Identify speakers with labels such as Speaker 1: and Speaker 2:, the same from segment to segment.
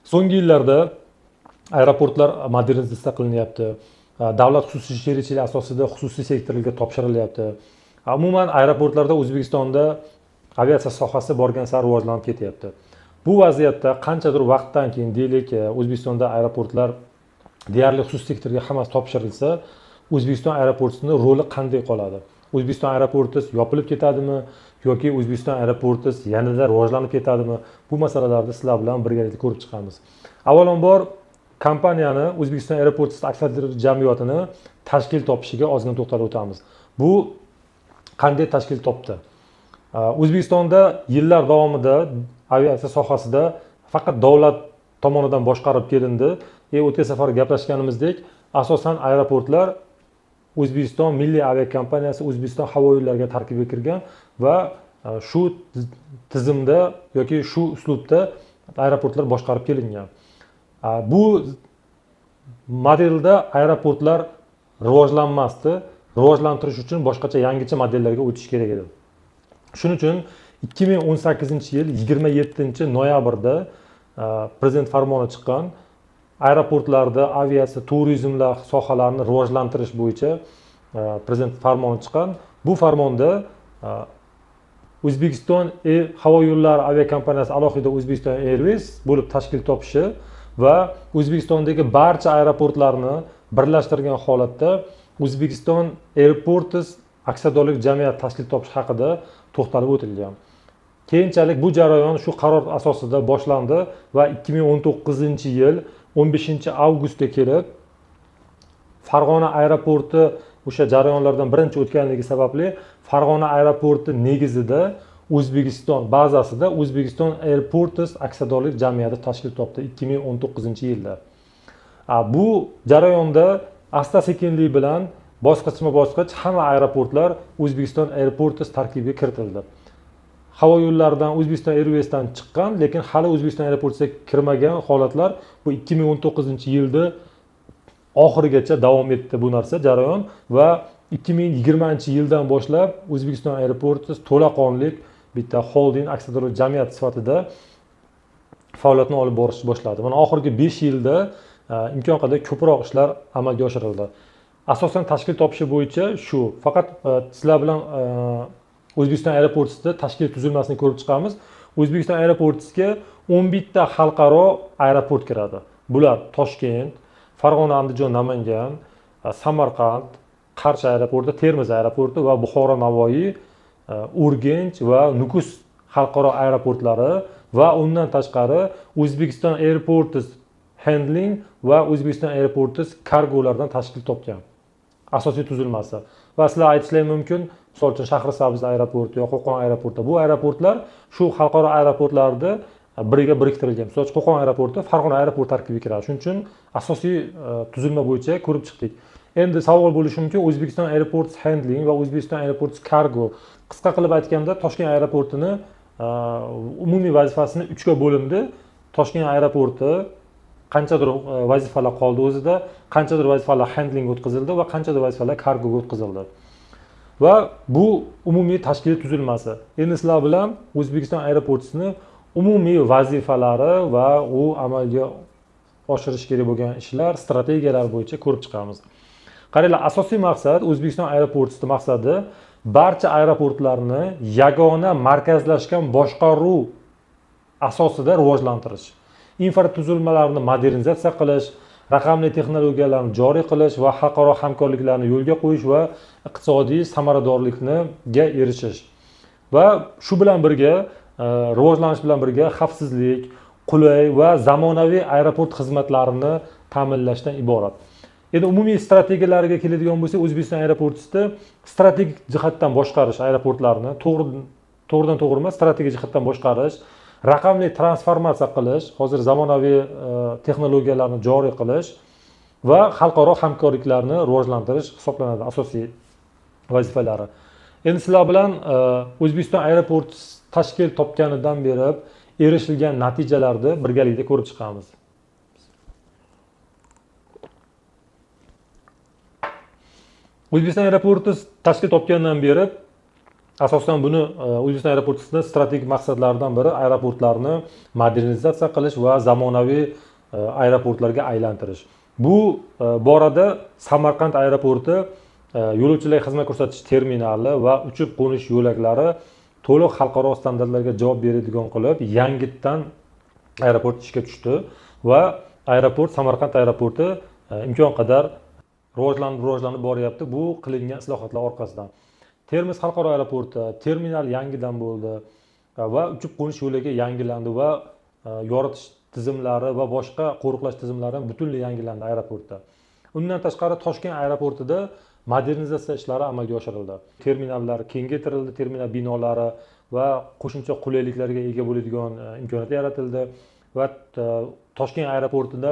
Speaker 1: So'nggi yillarda aeroportlar modernizatsiya qilinyapti. Davlat xususiy sherikchilik asosida xususiy sektorlarga topshirilyapti. Umuman aeroportlarda O'zbekistonda aviatsiya sohasi borgan sari rivojlanib ketyapti. Bu vaziyatda qanchadir vaqtdan keyin deylik, O'zbekistonda aeroportlar deyarli xususiy sektorga hammasi topshirilsa, O'zbekiston aeroportining roli qanday qoladi? O'zbekiston aeroporti yopilib ketadimi yoki O'zbekiston aeroporti yanada rivojlanib ketadimi? Bu masalalarni sizlar bilan birgalikda ko'rib chiqamiz. Avvalambor kompaniyani O'zbekiston aeroporti aksiyadorlik jamiyatini tashkil topishiga ozgina to'xtalib o'tamiz. Bu qanday tashkil topdi? O'zbekistonda yillar davomida aviatsiya sohasida faqat davlat tomonidan boshqarib kelindi. O'tgan safar gaplashganimizdek, asosan aeroportlar O'zbekiston milliy aviakompaniyasi O'zbekiston havo yo'llariga tarkibga kirgan va shu tizimda yoki shu uslubda aeroportlar boshqarib kelingan. Bu modelda aeroportlar rivojlanmasdi. Rivojlantirish uchun boshqacha yangicha modellarga o'tish kerak edi. Shuning uchun 2018-yil 27-noyabrda prezident farmoni chiqqan. Aeroportlarda aviatsiya, turizmlar sohalarini rivojlantirish bo'yicha prezident farmoni chiqqan. Bu farmonda O'zbekiston havo yo'llari aviakompaniyasi alohida O'zbekiston Airways bo'lib tashkil topishi va O'zbekistondagi barcha aeroportlarni birlashtirgan holatda O'zbekiston Airports aksiyadorlik jamiyati tashkil topish haqida to'xtalib o'tilgan. Keyinchalik bu jarayon shu qaror asosida boshlandi va 2019-yil 15-avgustga kelib Farg'ona aeroporti o'sha jarayonlardan birinchi o'tganligi sababli Farg'ona aeroporti negizida O'zbekiston bazasida O'zbekiston Airports aksiyadorlik jamiyati tashkil topdi 2019-yilda. Bu jarayonda asta-sekinlik bilan bosqichma-bosqich hamma aeroportlar O'zbekiston Airports tarkibiga kiritildi. Havo yo'llaridan O'zbekiston Airwaysdan chiqqan, lekin hali O'zbekiston Airportsga kirmagan holatlar bu 2019-yilda oxirigacha davom etdi bu narsa jarayon va 2020-yildan boshlab O'zbekiston Airports to'laqonli bitta holding aksiyadorlik jamiyati sifatida faoliyatini olib borishni boshladi. Mana oxirgi 5 yilda imkon qadar ko'proq ishlar amalga oshirildi. Asosan tashkil topishi bo'yicha shu. Faqat sizlar bilan O'zbekiston Airportsda tashkil tuzilmasini ko'rib chiqamiz. O'zbekiston Airportsga 11 ta xalqaro aeroport kiradi. Bular Toshkent, Farg'ona, Andijon, Namangan, Samarqand, Qarshi aeroporti, Termiz aeroporti va Buxoro, Navoiy, Urganch va Nukus xalqaro aeroportlari va undan tashqari O'zbekiston Airports Handling va O'zbekiston Airports Cargo'lardan tashkil topgan. Asosiy tuzilmasi. Va sizlar aytishlari mumkin, misol uchun Shahrisabz aeroporti yoki Qo'qon aeroporti. Bu aeroportlar shu xalqaro aeroportlarda biriga biriktirilgan. Misol uchun Qo'qon aeroporti Farg'ona aeroporti tarkibiga kiradi. Shuning uchun asosiy tuzilma bo'yicha ko'rib chiqdik. Endi savol bo'lishi mumkin, O'zbekiston Airports Handling va O'zbekiston Airports Cargo. Qisqa qilib aytganda, Toshkent aeroportini umumiy vazifasini 3 ga bo'lindi. Toshkent aeroporti qanchadir vazifalar qoldi o'zida, qanchadir vazifalar handling o'tkazildi va qanchadir vazifalar kargoga o'tkazildi. Va bu umumiy tashkil tuzilmasi. Endi sizlar bilan O'zbekiston Airports'ni umumiy vazifalari va u amalga oshirish kerak bo'lgan ishlar, strategiyalar bo'yicha ko'rib chiqamiz. Qaranglar, asosiy maqsad O'zbekiston Airports'ning maqsadi barcha aeroportlarni yagona markazlashgan boshqaruv asosida rivojlantirish. Infratuzilmalarni modernizatsiya qilish, raqamli texnologiyalarni joriy qilish va xalqaro hamkorliklarni yo'lga qo'yish va iqtisodiy samaradorlikga erishish. Va shu bilan birga rivojlanish bilan birga xavfsizlik, qulay va zamonaviy aeroport xizmatlarini ta'minlashdan iborat. Endi umumiy strategiyalariga keladigan bo'lsak, O'zbekiston Airports'da strategik jihatdan boshqarish aeroportlarni to'g'ridan to'g'ri emas, strategik jihatdan boshqarish, raqamli transformatsiya qilish, hozir zamonaviy texnologiyalarni joriy qilish va xalqaro hamkorliklarni rivojlantirish hisoblanadi asosiy vazifalari. Endi sizlar bilan O'zbekiston Airports tashkil topganidan beri erishilgan natijalarni birgalikda ko'rib chiqamiz. O'zbekiston Airports tashkil topgandan beri Asosan buni O'zbekiston aeroportini strategik maqsadlaridan biri aeroportlarni modernizatsiya qilish va zamonaviy aeroportlarga aylantirish. Bu borada Samarqand aeroporti yo'lovchilarga xizmat ko'rsatish terminali va uchib qo'nish yo'laklari to'liq xalqaro standartlarga javob beradigan qilib yangitdan aeroport ishga tushdi va aeroport Samarqand aeroporti imkon qadar rivojlanib boryapti bu qilingan islohotlar orqasidan. Termiz xalqaro aeroporti terminal yangidan bo'ldi va uchib qo'nish yo'lagi yangilandi va yoritish tizimlari va boshqa qo'riqlash tizimlari ham butunlay yangilandi aeroportda. Undan tashqari Toshkent aeroportida modernizatsiya ishlari amalga oshirildi. Terminallar kengaytirildi, terminal binolari va qo'shimcha qulayliklarga ega bo'ladigan imkoniyat yaratildi va Toshkent aeroportida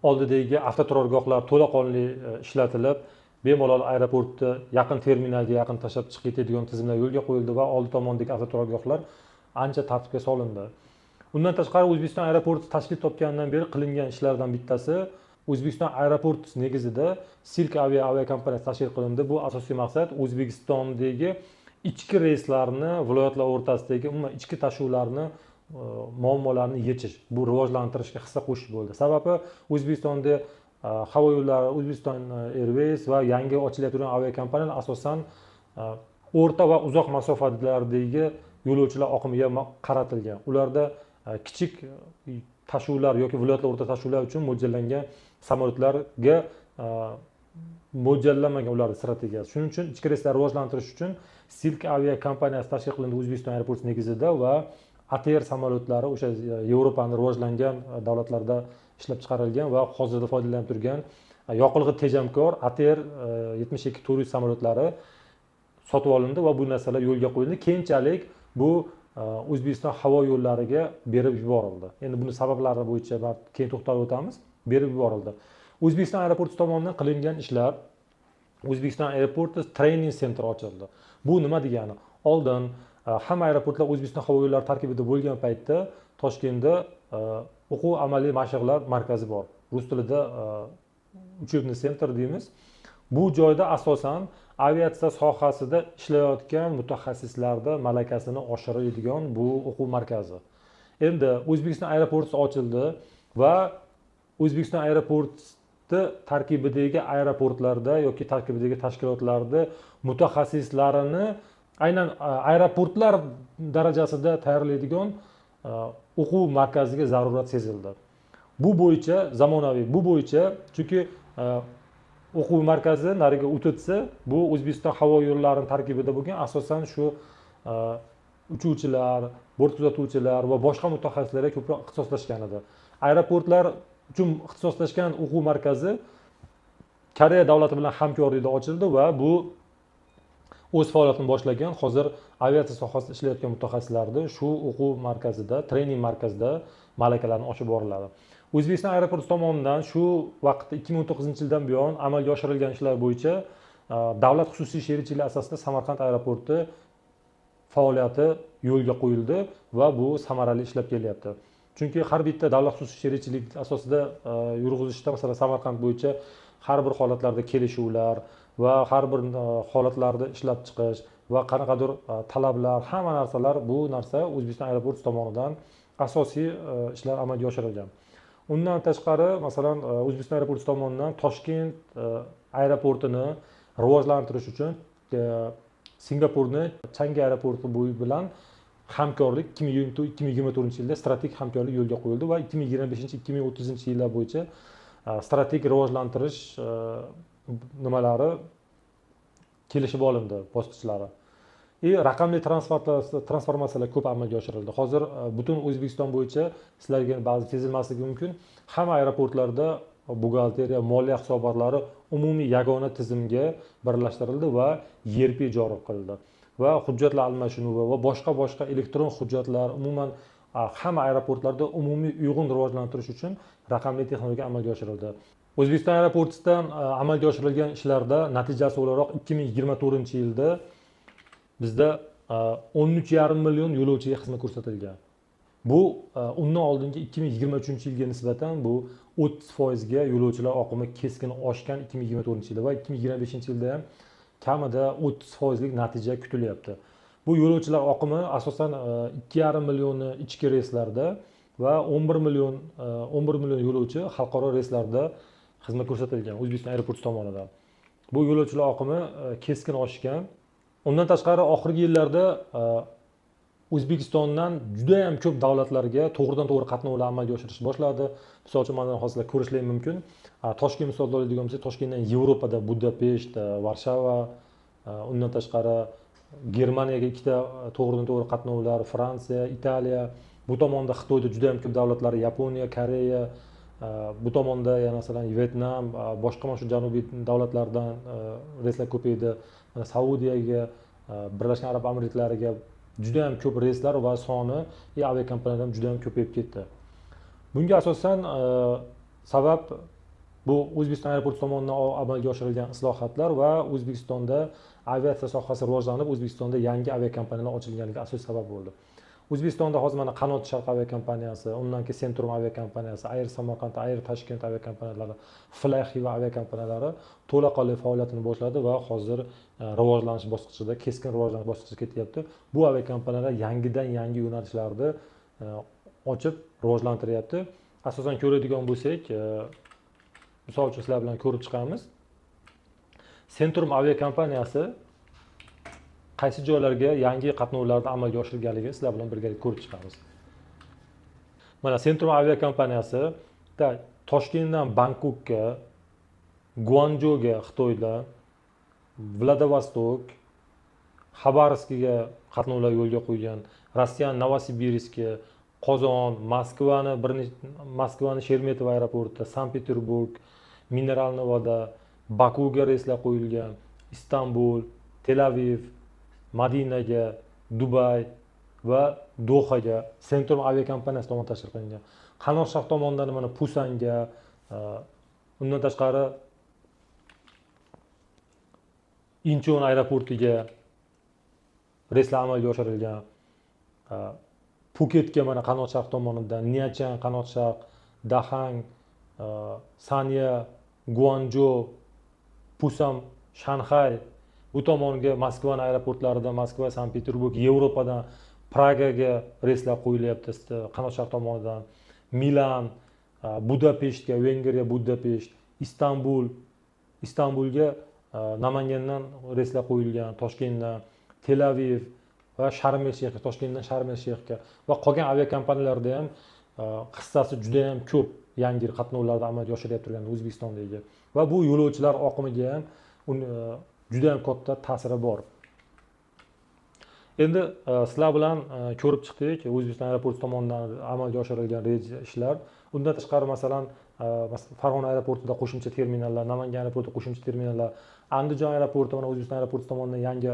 Speaker 1: oldidagi avtoturargohlar to'laqonli ishlatilib, bemalol aeroportni yaqin terminalga yaqin tashlab chiqib ketadigan tizimlar yo'lga qo'yildi va oldi tomondagi avtoturargohlar ancha tartibga solindi. Undan tashqari O'zbekiston aeroporti tashkil topgandan beri qilingan ishlardan bittasi O'zbekiston aeroport negizida Silk aviakompaniyasi tashkil qilindi. Bu asosiy maqsad O'zbekistondagi ichki reyslarni, viloyatlar o'rtasidagi umuman ichki tashuvlarni muammolarni yechish, bu rivojlantirishga hissa qo'shish bo'ldi. Sababi O'zbekistonda havo yo'llari, O'zbekiston Airways va yangi ochilayotgan aviakompaniyalar asosan o'rta va uzoq masofalardagi yo'lovchilar oqimiga qaratilgan. Ularda kichik tashuvlar yoki viloyatlar o'rta tashuvlar uchun mo'ljallangan samolyotlarga mo'ljallanmagan ularning strategiyasi. Shuning uchun ichki reyslarni rivojlantirish uchun Silk aviakompaniyasi tashkil qilindi O'zbekiston aeroporti negizida va ATR samolyotlari o'sha Yevropaning rivojlangan davlatlarda ishlab chiqarilgan va hozirda foydalanib turgan yoqilg'i tejamkor ATR 72-400 samolyotlari sotib olindi va bu narsalar yo'lga qo'yildi. Keyinchalik bu O'zbekiston havo yo'llariga berib yuborildi. Endi buni sabablari bo'yicha keyin to'xtalib o'tamiz. Berib yuborildi. O'zbekiston aeroporti tomonidan qilingan ishlar O'zbekiston aeroporti training center ochildi. Bu nima degani? Oldin hamma aeroportlar O'zbekiston havo yo'llari tarkibida bo'lgan paytda Toshkentda o'quv amaliy mashqlar markazi bor. Rus tilida uchebniy center deymiz. Bu joyda asosan aviatsiya sohasida ishlayotgan mutaxassislarda malakasini oshiradigan bu o'quv markazi. Endi O'zbekiston aeroporti ochildi va O'zbekiston aeroporti tarkibidagi aeroportlarda yoki tarkibidagi tashkilotlarda mutaxassislarini aynan aeroportlar darajasida tayyorlaydigan o'quv markaziga zarurat sezildi. Bu bo'yicha zamonaviy, bu bo'yicha chunki o'quv markazi nariga o'titsa, bu O'zbekiston havo yo'llarining tarkibida bo'lgan asosan shu uchuvchilar, bort kuzatuvchilar va boshqa mutaxassislarga ko'proq ixtisoslashgan edi. Aeroportlar uchun ixtisoslashgan o'quv markazi Koreya davlati bilan hamkorlikda ochildi va bu o'z faoliyatini boshlagan hozir aviatsiya sohasida ishlayotgan mutaxassislarni shu o'quv markazida, trening markazida malakalarini oshirib boriladi. O'zbekiston aeroporti tomonidan shu vaqtda 2019-yildan buyon amalga oshirilgan ishlar bo'yicha davlat xususiy sherikchilik asosida Samarqand aeroporti faoliyati yo'lga qo'yildi va bu samarali ishlab kelyapti. Chunki har bitta davlat xususiy sherikchilik asosida yurg'izishda, masalan, Samarqand bo'yicha har bir holatlarda kelishuvlar va har bir holatlarda ishlab chiqish va qanaqadir talablar, hamma narsalar bu narsa O'zbekiston aeroporti tomonidan asosiy ishlar amalga oshirilgan. Undan tashqari, masalan, O'zbekiston aeroporti tomonidan Toshkent aeroportini rivojlantirish uchun Singapurni Changi aeroporti bilan hamkorlik 2024-yilda strategik hamkorlik yo'lga qo'yildi va 2025-2030-yillar bo'yicha strategik rivojlantirish nimalari kelishib olindi bosqichlari. Raqamli transformatsiyalar ko'p amalga oshirildi. Hozir butun O'zbekiston bo'yicha sizlarga ba'zi sezilmasligi mumkin. Hamma aeroportlarda buxgalteriya, moliya hisobotlari umumiy yagona tizimga birlashtirildi va ERP joriy qilindi. Va hujjatlar almashinuvi va boshqa elektron hujjatlar umuman hamma aeroportlarda umumiy uyg'un rivojlantirish uchun raqamli texnologiya amalga oshirildi. O'zbekiston aeroportidan amalga oshirilgan ishlarda natijasi o'laroq 2024-yilda bizda 13,5 million yo'lovchiga xizmat ko'rsatilgan. Bu undan oldingi 2023-yilga nisbatan bu 30% ga yo'lovchilar oqimi keskin oshgan 2024-yilda va 2025-yilda ham kamida 30% natija kutilyapti. Bu yo'lovchilar oqimi asosan 2,5 million ichki reyslarda va 11 million yo'lovchi xalqaro reyslarda xizmat ko'rsatilgan O'zbekiston Airports tomonidan. Bu yo'lovchilar oqimi keskin oshgan. Undan tashqari oxirgi yillarda O'zbekistondan juda ham ko'p davlatlarga to'g'ridan-to'g'ri qatnovlar amalga oshirish boshladi. Misol uchun mana hozir ko'rishlar mumkin. Toshkent misolida oladigan bo'lsak, Toshkentdan Yevropada Budapesht, Varshava, undan tashqari Germaniyaga ikkita to'g'ridan-to'g'ri qatnovlar, Fransiya, Italiya, bu tomonda Xitoyda juda ham ko'p davlatlar, Yaponiya, Koreya, bu tomonda yana masalan Vyetnam, boshqa mana shu janubiy davlatlardan reyslar ko'paydi. Mana Saudiyaga, Birlashgan Arab Amirliklariga juda ham ko'p reyslar va soni aviakompaniyalar juda ham ko'payib ketdi. Bunga asosan sabab bu O'zbekiston Airports tomonidan amalga oshirilgan islohotlar va O'zbekistonda aviatsiya sohasi rivojlanib, O'zbekistonda yangi aviakompaniyalar ochilganligi asosiy sabab bo'ldi. O'zbekistonda hozir mana Qanot Sharq aviakompaniyasi, undan keyin Centrum aviakompaniyasi, Air Samarqand, Air Tashkent aviakompaniyalari, Fly Xiva aviakompaniyalari to'laqonli faoliyatini boshladi va hozir rivojlanish bosqichida, keskin rivojlanish bosqichiga ketyapti. Bu aviakompaniyalar yangi yo'nalishlarni ochib rivojlantiryapti. Asosan ko'radigan bo'lsak, misol uchun sizlar bilan ko'rib chiqamiz. Centrum aviakompaniyasi qaysi joylarga yangi qatnovlarni amalga oshirganligini sizlar bilan birgalikda ko'rib chiqamiz. Mana Centrum aviakompaniyasi Toshkentdan Bangkokga, Guanzhouga Xitoydan, Vladivostok, Xabarovskga qatnovlar yo'lga qo'ygan, Rossiyaning Novosibirskka, Qozon, Moskvani Sheremetyevo aeroportida, Sankt-Peterburg, Mineralniy Voda, Bakuga reyslar qo'yilgan, Istanbul, Tel Aviv, Madinaga, Dubay va Dohaga Centrum aviakompaniyasi tomonidan tashkil qilingan. Qanot Sharq tomonidan mana Pusanga, undan tashqari Incheon aeroportiga reyslar amalga oshirilgan. Puketga mana Qanot Sharq tomonidan, Niachang, Qanot Sharq, Dahang, Sanya, Guanzhou, Pusan, Shanxay, bu tomonga Moskva aeroportlaridan, Moskva, Sankt-Peterburg, Yevropadan Pragaga reyslar qo'yilyapti Qanot Sharq tomonidan, Milan, Budapeshtga, Vengriya, Budapesht, Istanbulga Namangandan reyslar qo'yilgan, Toshkentdan, Tel Aviv va Sharm el-Shayxga, Toshkentdan Sharm el-Shayxga va qolgan aviakompaniyalarda ham hissasi juda ham ko'p yangi qatnovlarni amalga oshirib turgan O'zbekistondagi va bu yo'lovchilar oqimiga ham juda ham katta ta'siri bor. Endi sizlar bilan ko'rib chiqdik O'zbekiston Airports tomonidan amalga oshirilgan reja ishlar. Undan tashqari masalan Farg'ona aeroportida qo'shimcha terminallar, Namangan aeroportida qo'shimcha terminallar, Andijon aeroporti mana O'zbekiston Airports tomonidan yangi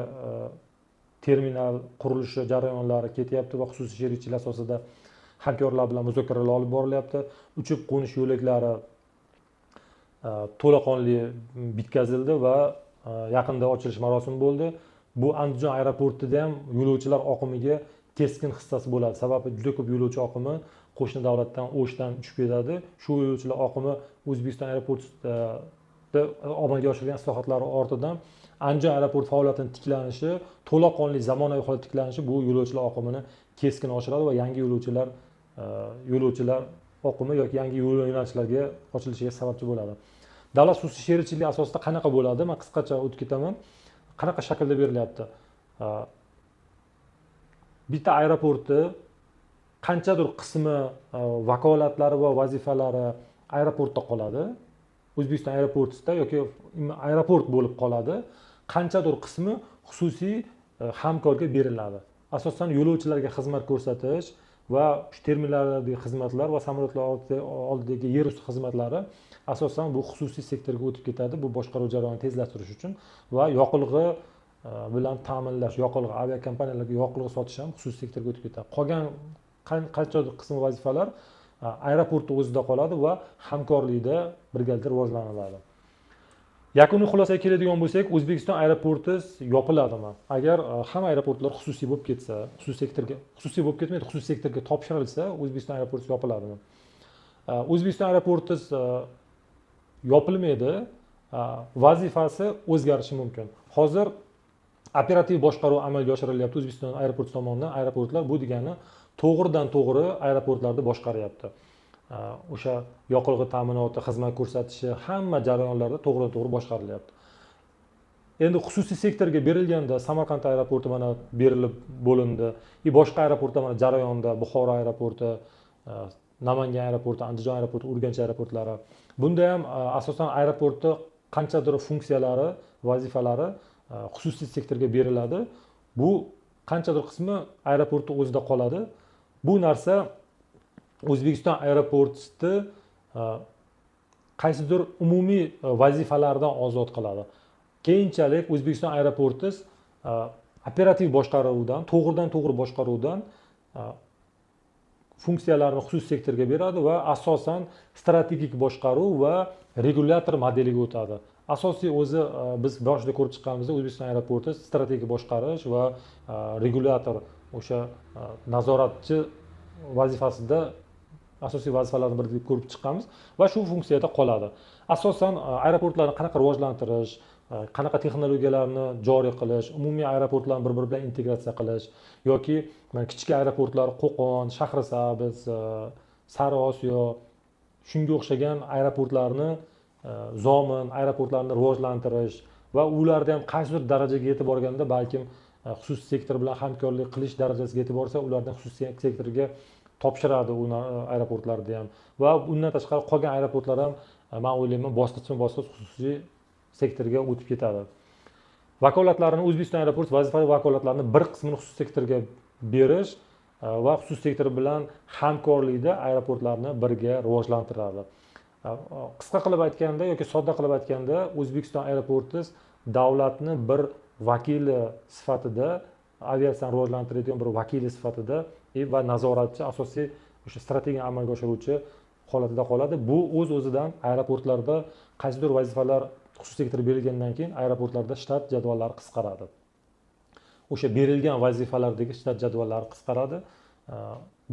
Speaker 1: terminal qurilishi jarayonlari ketyapti va xususiy sherikchilik asosida hamkorlar bilan muzokaralar olib borilyapti. Uchib qo'nish yo'laklari to'laqonli bitkazildi va yaqinda ochilish marosimi bo'ldi. Bu Andijon aeroportida ham yo'lovchilar oqimiga keskin hissasi bo'ladi. Sababi juda ko'p yo'lovchi oqimi qo'shni davlatdan, O'shdan uchib ketadi. Shu yo'lovchilar oqimi O'zbekiston Airportsda amalga oshirilgan islohotlar ortidan Andijon aeroport faoliyatining tiklanishi, to'laqonli zamonaviy holatga tiklanishi bu yo'lovchilar oqimini keskin oshiradi va yangi yo'lovchilar oqimi yoki yangi yo'l yo'nalishlarga ochilishiga sababchi bo'ladi. Davlat xususiy sherikchilik asosida qanaqa bo'ladi? Men qisqacha o'tib ketaman. Qanaqa shaklda berilyapti? Bitta aeroportni qanchadir qismi vakolatlari va vazifalari aeroportda qoladi. O'zbekiston Airportsda yoki aeroport bo'lib qoladi. Qanchadir qismi xususiy hamkorga beriladi. Asosan yo'lovchilarga xizmat ko'rsatish va terminallardagi xizmatlar va samolyotlar oldidagi yer usti xizmatlari asosan bu xususiy sektorga o'tib ketadi. Bu boshqaruv jarayonini tezlashtirish uchun va yoqilg'i bilan ta'minlash, yoqilg'i aviakompaniyalarga yoqilg'i sotish ham xususiy sektorga o'tib ketadi. Qolgan qanchadir qismi vazifalar aeroportda o'zida qoladi va hamkorlikda birgalikda rivojlanadi. Yakuniy xulosaga keladigan bo'lsak, O'zbekiston aeroporti yopiladimi? Agar hamma aeroportlar xususiy bo'lib ketsa, xususiy bo'lib ketmaydi, xususiy sektorga topshirilsa, O'zbekiston aeroporti yopiladimi? O'zbekiston aeroporti yopilmaydi. vazifasi o'zgarishi mumkin. Hozir operativ boshqaruv amalga oshirilyapti O'zbekiston aeroport tomonidan. Aeroportlar bu degani to'g'ridan to'g'ri aeroportlarni boshqaryapti. O'sha yoqilg'i ta'minoti, xizmat ko'rsatishi, hamma jarayonlarda to'g'ridan to'g'ri boshqarilyapti. Endi xususiy sektorga berilganda Samarqand aeroporti mana berilib bo'lindi. Boshqa aeroportlar mana jarayonda, Buxoro aeroporti, Namangan aeroporti, Andijon aeroporti, Urganch aeroportlari. Bunda ham asosan aeroportda qanchadir funksiyalari, vazifalari xususiy sektorga beriladi. Bu qanchadir qismi aeroportning o'zida qoladi. Bu narsa O'zbekiston aeroporti qaysidir umumiy vazifalardan ozod qiladi. Keyinchalik O'zbekiston aeroporti operativ boshqaruvdan, to'g'ridan to'g'ri boshqaruvdan funksiyalarni xususiy sektorga beradi va asosan strategik boshqaruv va regulyator modeliga o'tadi. Asosiy o'zi biz boshida ko'rib chiqqanimizda O'zbekiston aeroporti strategik boshqarish va regulyator, o'sha nazoratchi vazifasida asosiy vazifalardan biri deb ko'rib chiqqanmiz va shu funksiyada qoladi. Asosan aeroportlarni qanaqa rivojlantirish, qanaqa texnologiyalarni joriy qilish, umumiy aeroportlarni bir-biri bilan integratsiya qilish yoki kichik aeroportlar Qo'qon, Shahrisabz, Sariosiyo shunga o'xshagan aeroportlarni zomin aeroportlarni rivojlantirish va ularda ham qaysidir darajaga yetib borganda balkim xususiy sektor bilan hamkorlik qilish darajasiga yetib borsa, ulardan xususiy sektorga topshiradi u aeroportlarda ham va undan tashqari qolgan aeroportlar ham men o'ylayman bosqichma-bosqich xususiy sektorga o'tib ketadi. Vakolatlarni O'zbekiston aeroporti vazifaviy vakolatlarni bir qismini xususiy sektorga berish va xususiy sektor bilan hamkorlikda aeroportlarni birga rivojlantiradi. Qisqa qilib aytganda yoki sodda qilib aytganda O'zbekiston aeroporti davlatni bir vakili sifatida, aviatsiyani rivojlantiradigan bir vakili sifatida va nazoratchi, asosiy o'sha strategiya amalga oshiruvchi holatida qoladi. Bu o'z-o'zidan aeroportlarda qaysidir vazifalar xususiy sektorga berilgandan keyin aeroportlarda shtat jadvallari qisqaradi. O'sha berilgan vazifalardagi shtat jadvallari qisqaradi.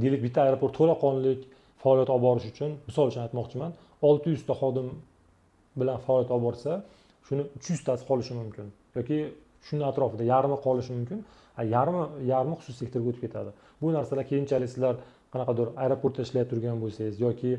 Speaker 1: Deylik, bitta aeroport to'laqonli faoliyat olib borish uchun, misol uchun aytmoqchiman, 600 ta xodim bilan faoliyat olib borsa, shuni 300 tasi qolishi mumkin yoki shuni atrofida yarmi qolishi mumkin. Yarmi xususiy sektorga o'tib ketadi. Bu narsalar keyinchalik sizlar qanaqadir aeroportda ishlayib turgan bo'lsangiz yoki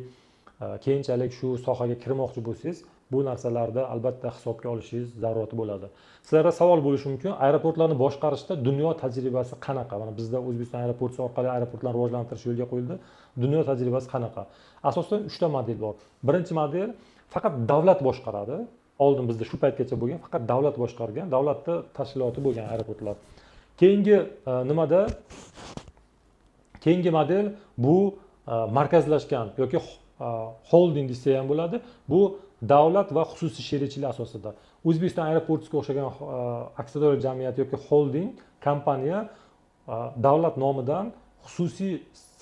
Speaker 1: keyinchalik shu sohaga kirmoqchi bo'lsangiz, bu narsalarda albatta hisobga olishingiz zarurati bo'ladi. Sizlarda savol bo'lishi mumkin, aeroportlarni boshqarishda dunyo tajribasi qanaqa? Mana bizda O'zbekiston aeroporti orqali aeroportlarni rivojlantirish yo'lga qo'yildi. Dunyo tajribasi qanaqa? Asosan 3 ta model bor. Birinchi model faqat davlat boshqaradi. Oldin bizda shu paytgacha bo'lgan, faqat davlat boshqargan, davlatning tashkiloti bo'lgan aeroportlar. Keyingi model bu markazlashgan yoki holding desa ham bo'ladi. Bu davlat va xususiy sherikchilik asosida. O'zbekiston aeroportiga o'xshagan aksiyadorlik jamiyati yoki holding kompaniya davlat nomidan xususiy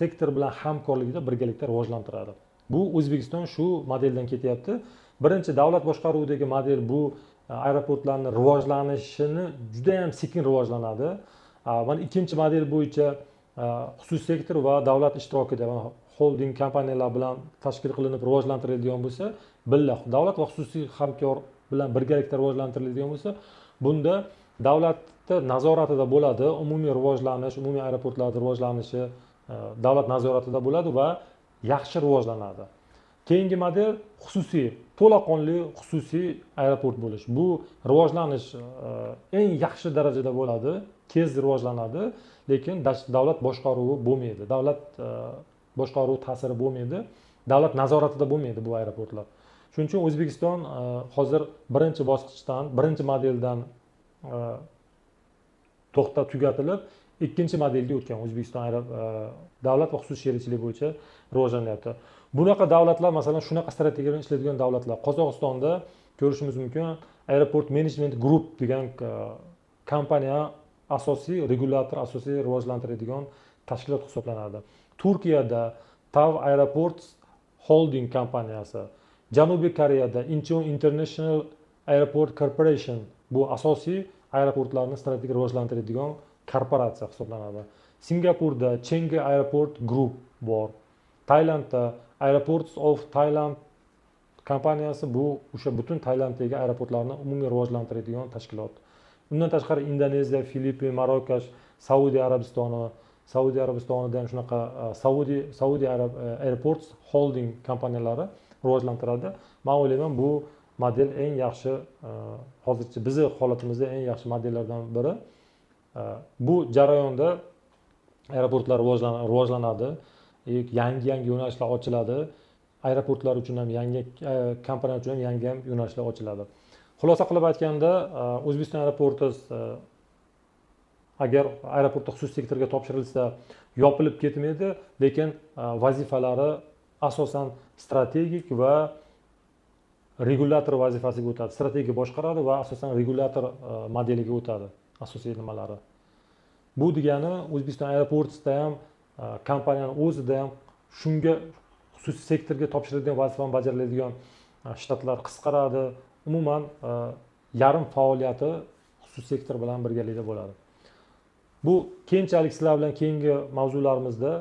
Speaker 1: sektor bilan hamkorlikda birgalikda rivojlantiradi. Bu O'zbekiston shu modeldan ketyapti. Birinchi davlat boshqaruvidagi model bu aeroportlarning rivojlanishini juda ham sekin rivojlanadi. Mana ikkinchi model bo'yicha xususiy sektor va davlat ishtirokida holding kompaniyalar bilan tashkil qilinib rivojlantiriladigan bo'lsa, billa davlat va xususiy hamkor bilan birgalikda rivojlantiriladigan bo'lsa, bunda davlatning nazoratida bo'ladi, umumiy rivojlanish, umumiy aeroportlarning rivojlanishi davlat nazoratida bo'ladi va yaxshi rivojlanadi. Keyingi model xususiy, to'laqonli xususiy aeroport bo'lish. Bu rivojlanish eng yaxshi darajada bo'ladi, tez rivojlanadi, lekin davlat boshqaruvi bo'lmaydi. Davlat boshqaruv ta'siri bo'lmaydi, davlat nazoratida bo'lmaydi bu aeroportlar. Shuning uchun O'zbekiston hozir birinchi bosqichdan, birinchi modeldan tugatilib, ikkinchi modelga o'tgan. O'zbekiston davlat va xususiy sherikchilik bo'yicha rivojlanyapti. Bunaqa davlatlar, masalan, shunaqa strategiya bilan ishlaydigan davlatlar Qozog'istonda ko'rishimiz mumkin. Aeroport Management Group degan kompaniya asosiy regulyator, asosiy rivojlantiradigan tashkilot hisoblanadi. Turkiyada TAV Aeroports Holding kompaniyasi, Janubiy Koreyada Incheon International Airport Corporation bu asosiy aeroportlarni strategik rivojlantiradigan korporatsiya hisoblanadi. Singapurda Chengdu Airport Group bor. Tailandda Aeroports of Thailand kompaniyasi bu o'sha butun Tailanddagi aeroportlarni umumiy rivojlantiradigan tashkilot. Undan tashqari Indoneziya, Filippin, Marokash, Saudiya Arabistonida ham shunaqa Saudi Airports Holding kompaniyalari rivojlantiradi. Men o'ylayman bu model eng yaxshi, hozircha bizning holatimizda eng yaxshi modellardan biri. Bu jarayonda aeroportlar rivojlanadi, yangi yo'nalishlar ochiladi. Aeroportlar uchun ham yangi, kompaniyalar uchun ham yangi yo'nalishlar ochiladi. Xulosa qilib aytganda, O'zbekiston aeroporti agar aeroportda xususiy sektorga topshirilsa yopilib ketmaydi, lekin vazifalari asosan strategik va regulator vazifasiga o'tadi. Strategiya boshqaradi va asosan regulator modeliga o'tadi. Asosiy nimalari. Bu degani O'zbekiston aeroportida ham kompaniyaning o'zida ham shunga xususiy sektorga topshirilgan vazifani bajariladigan shtatlar qisqaradi. Umuman yarim faoliyati xususiy sektor bilan birgalikda bo'ladi. Bu keyinchalik sizlar bilan keyingi mavzularimizda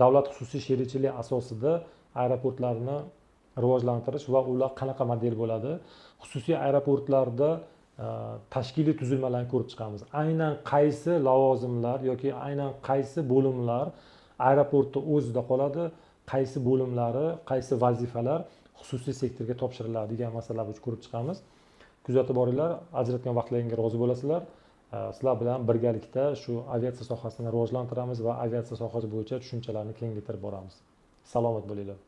Speaker 1: davlat xususiy sherikchilik asosida aeroportlarni rivojlantirish va ular qanaqa model bo'ladi, xususiy aeroportlarda tashkiliy tuzilmalarni ko'rib chiqamiz. Aynan qaysi lavozimlar yoki aynan qaysi bo'limlar aeroportda o'zida qoladi, qaysi bo'limlari, qaysi vazifalar xususiy sektorga topshiriladi degan masalalarni ko'rib chiqamiz. Kuzatib boringlar, ajratgan vaqtlaringizga rozi bo'lasizlar. Sizlar bilan birgalikda shu aviatsiya sohasini rivojlantiramiz va aviatsiya sohasi bo'yicha tushunchalarni kengaytirib boramiz. Salomat bo'linglar.